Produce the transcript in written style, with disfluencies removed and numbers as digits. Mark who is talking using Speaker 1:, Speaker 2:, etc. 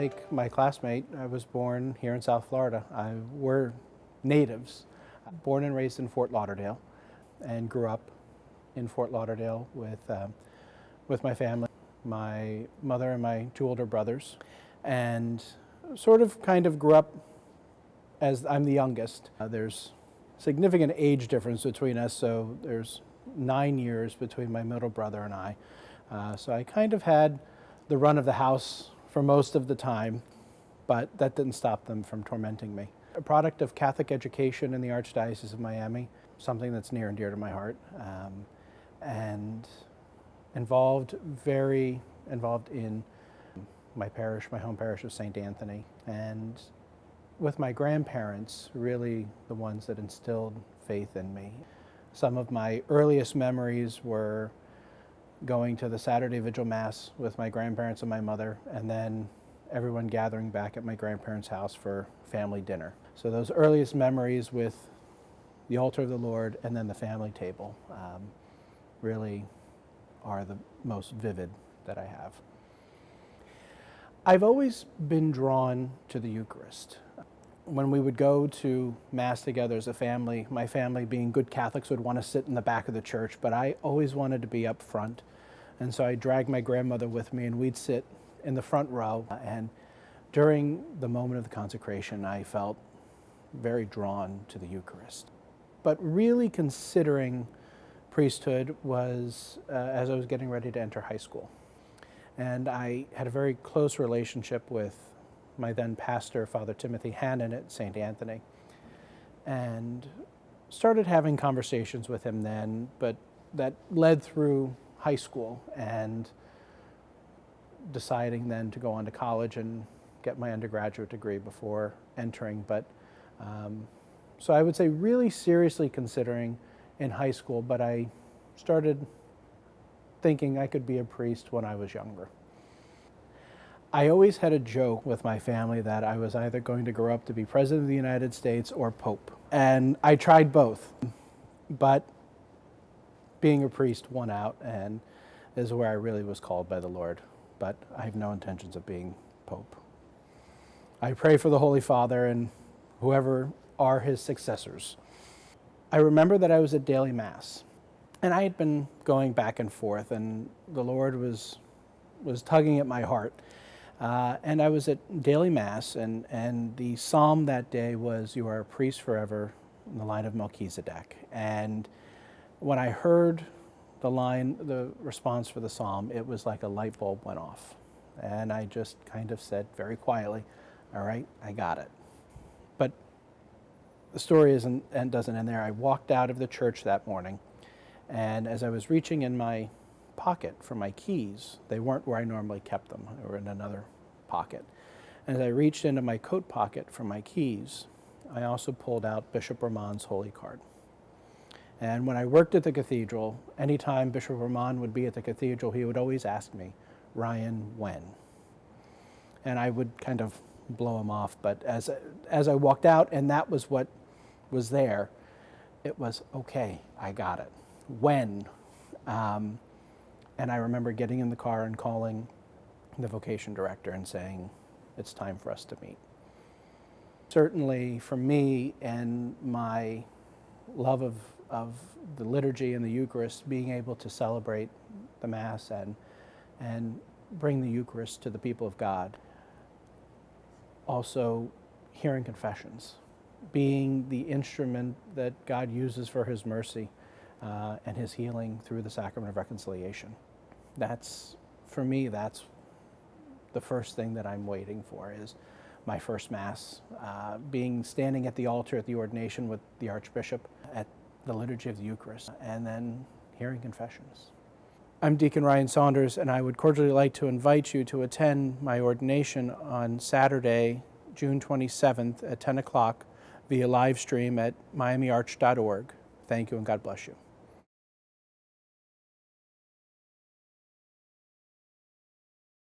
Speaker 1: like my classmate, I was born here in South Florida. We're natives, born and raised in Fort Lauderdale, and grew up in Fort Lauderdale with my family, my mother and my two older brothers, and kind of grew up as I'm the youngest. There's significant age difference between us, so there's 9 years between my middle brother and I. So I kind of had the run of the house for most of the time, but that didn't stop them from tormenting me. A product of Catholic education in the Archdiocese of Miami, something that's near and dear to my heart, and very involved in my parish, my home parish of St. Anthony, and with my grandparents, really the ones that instilled faith in me. Some of my earliest memories were going to the Saturday Vigil Mass with my grandparents and my mother, and then everyone gathering back at my grandparents' house for family dinner. So those earliest memories with the altar of the Lord and then the family table really are the most vivid that I have. I've always been drawn to the Eucharist. When we would go to Mass together as a family, my family being good Catholics would want to sit in the back of the church, but I always wanted to be up front. And so I dragged my grandmother with me and we'd sit in the front row. And during the moment of the consecration, I felt very drawn to the Eucharist. But really considering priesthood was as I was getting ready to enter high school. And I had a very close relationship with my then pastor, Father Timothy Hannon at St. Anthony, and started having conversations with him then, but that led through high school and deciding then to go on to college and get my undergraduate degree before entering. But so I would say really seriously considering in high school, but I started thinking I could be a priest when I was younger. I always had a joke with my family that I was either going to grow up to be President of the United States or Pope. And I tried both, but being a priest won out and is where I really was called by the Lord. But I have no intentions of being Pope. I pray for the Holy Father and whoever are his successors. I remember that I was at daily Mass, and I had been going back and forth, and the Lord was tugging at my heart. And I was at daily Mass, and the psalm that day was, "You are a priest forever," in the line of Melchizedek. And when I heard the response for the psalm, it was like a light bulb went off. And I just kind of said very quietly, "All right, I got it." But the story doesn't end there. I walked out of the church that morning, and as I was reaching in my pocket for my keys, they weren't where I normally kept them. They were in another pocket. As I reached into my coat pocket for my keys, I also pulled out Bishop Ramon's holy card. And when I worked at the cathedral, anytime Bishop Ramon would be at the cathedral, he would always ask me, "Ryan, when?" And I would kind of blow him off, but as I walked out and that was what was there, it was, okay, I got it. When? And I remember getting in the car and calling the vocation director and saying, it's time for us to meet. Certainly for me and my love of the liturgy and the Eucharist, being able to celebrate the Mass and bring the Eucharist to the people of God. Also hearing confessions, being the instrument that God uses for his mercy and his healing through the sacrament of reconciliation. For me, that's the first thing that I'm waiting for, is my first Mass, standing at the altar at the ordination with the Archbishop at the liturgy of the Eucharist, and then hearing confessions. I'm Deacon Ryan Saunders, and I would cordially like to invite you to attend my ordination on Saturday, June 27th at 10 o'clock via live stream at miamiarch.org. Thank you and God bless you.